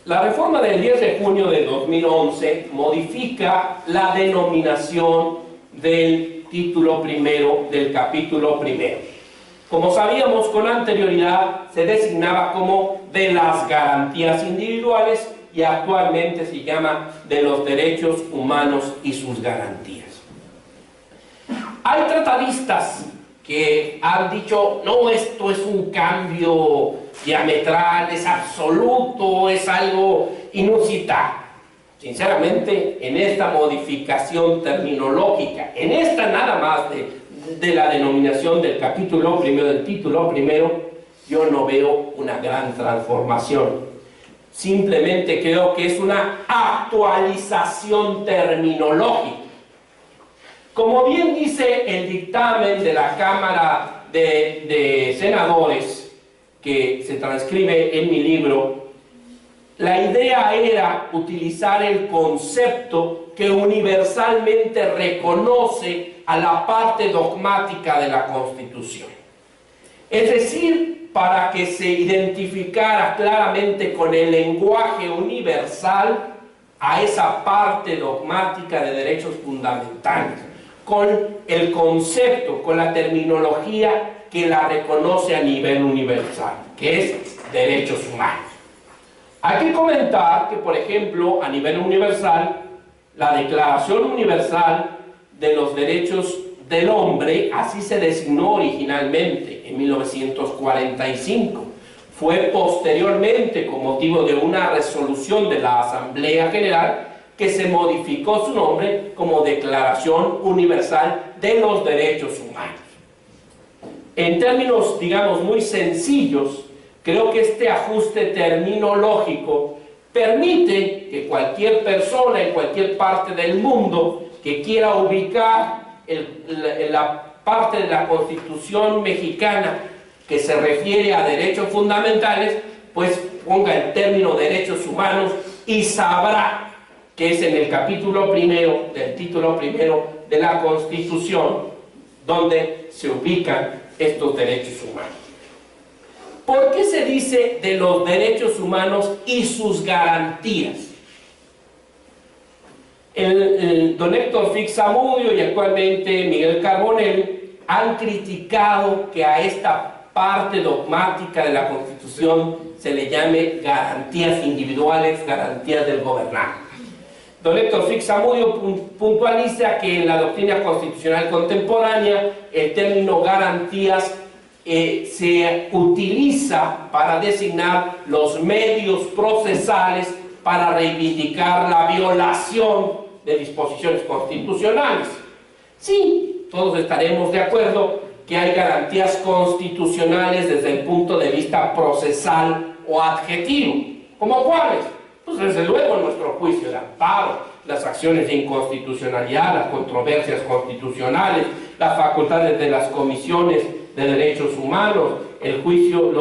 La reforma del 10 de junio de 2011 modifica la denominación del título primero del capítulo primero. Como sabíamos con anterioridad, se designaba como de las garantías individuales y actualmente se llama de los derechos humanos y sus garantías. Hay tratadistas que han dicho, no, esto es un cambio diametral, es absoluto, es algo inusitado. Sinceramente, en esta modificación terminológica, en esta nada más de la denominación del capítulo primero, del título primero, yo no veo una gran transformación. Simplemente creo que es una actualización terminológica. Como bien dice el dictamen de la Cámara de Senadores, que se transcribe en mi libro, la idea era utilizar el concepto que universalmente reconoce a la parte dogmática de la Constitución. Es decir, para que se identificara claramente con el lenguaje universal a esa parte dogmática de derechos fundamentales, con el concepto, con la terminología que la reconoce a nivel universal, que es derechos humanos. Hay que comentar que, por ejemplo, a nivel universal, la Declaración Universal de los Derechos del Hombre, así se designó originalmente en 1945, fue posteriormente, con motivo de una resolución de la Asamblea General, que se modificó su nombre como Declaración Universal de los Derechos Humanos. En términos, digamos, muy sencillos, creo que este ajuste terminológico permite que cualquier persona en cualquier parte del mundo que quiera ubicar la parte de la Constitución mexicana que se refiere a derechos fundamentales, pues ponga el término derechos humanos y sabrá que es en el capítulo primero del título primero de la Constitución donde se ubican estos derechos humanos. ¿Por qué se dice de los derechos humanos y sus garantías? Don Héctor Fix-Zamudio y actualmente Miguel Carbonell han criticado que a esta parte dogmática de la Constitución se le llame garantías individuales, garantías del gobernante. Don Héctor Fix-Zamudio puntualiza que en la doctrina constitucional contemporánea el término garantías se utiliza para designar los medios procesales para reivindicar la violación de disposiciones constitucionales. Sí, todos estaremos de acuerdo que hay garantías constitucionales desde el punto de vista procesal o adjetivo. ¿Cómo cuáles? Pues desde luego en nuestro juicio de amparo, las acciones de inconstitucionalidad, las controversias constitucionales, las facultades de las comisiones de derechos humanos, el juicio,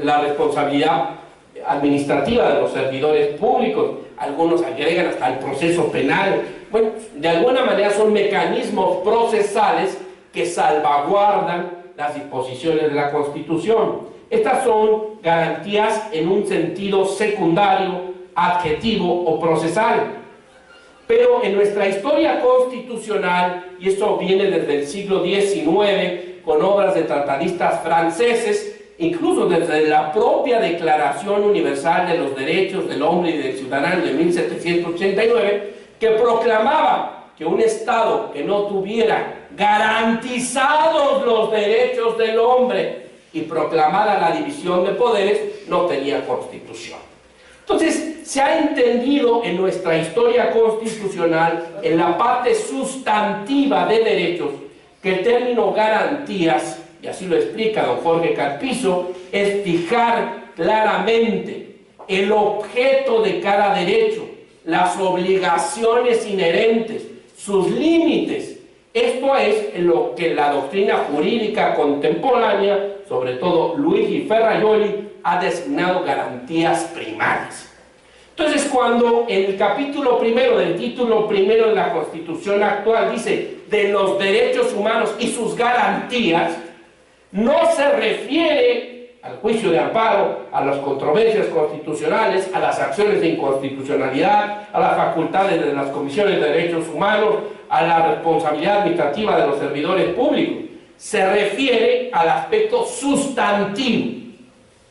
la responsabilidad administrativa de los servidores públicos, algunos agregan hasta el proceso penal. Bueno, de alguna manera son mecanismos procesales que salvaguardan las disposiciones de la Constitución. Estas son garantías en un sentido secundario, adjetivo o procesal. Pero en nuestra historia constitucional, y esto viene desde el siglo XIX, con obras de tratadistas franceses, incluso desde la propia Declaración Universal de los Derechos del Hombre y del Ciudadano de 1789, que proclamaba que un Estado que no tuviera garantizados los derechos del hombre y proclamara la división de poderes, no tenía constitución. Entonces, se ha entendido en nuestra historia constitucional, en la parte sustantiva de derechos, que el término garantías, y así lo explica don Jorge Carpizo, es fijar claramente el objeto de cada derecho, las obligaciones inherentes, sus límites. Esto es lo que la doctrina jurídica contemporánea, sobre todo Luigi Ferrajoli, ha designado garantías primarias. Entonces, cuando en el capítulo primero del título primero de la Constitución actual dice de los derechos humanos y sus garantías, no se refiere al juicio de amparo, a las controversias constitucionales, a las acciones de inconstitucionalidad, a las facultades de las comisiones de derechos humanos, a la responsabilidad administrativa de los servidores públicos. Se refiere al aspecto sustantivo,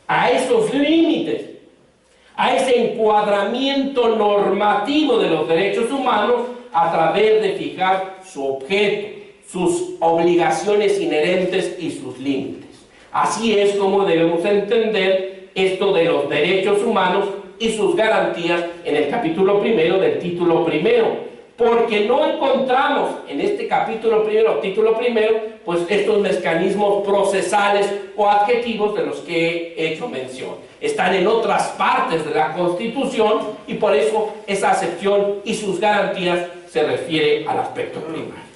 a esos límites, a ese encuadramiento normativo de los derechos humanos a través de fijar su objeto, sus obligaciones inherentes y sus límites. Así es como debemos entender esto de los derechos humanos y sus garantías en el capítulo primero del título primero, porque no encontramos en este capítulo primero, título primero, pues estos mecanismos procesales o adjetivos de los que he hecho mención. Están en otras partes de la Constitución y por eso esa acepción y sus garantías se refiere al aspecto primario.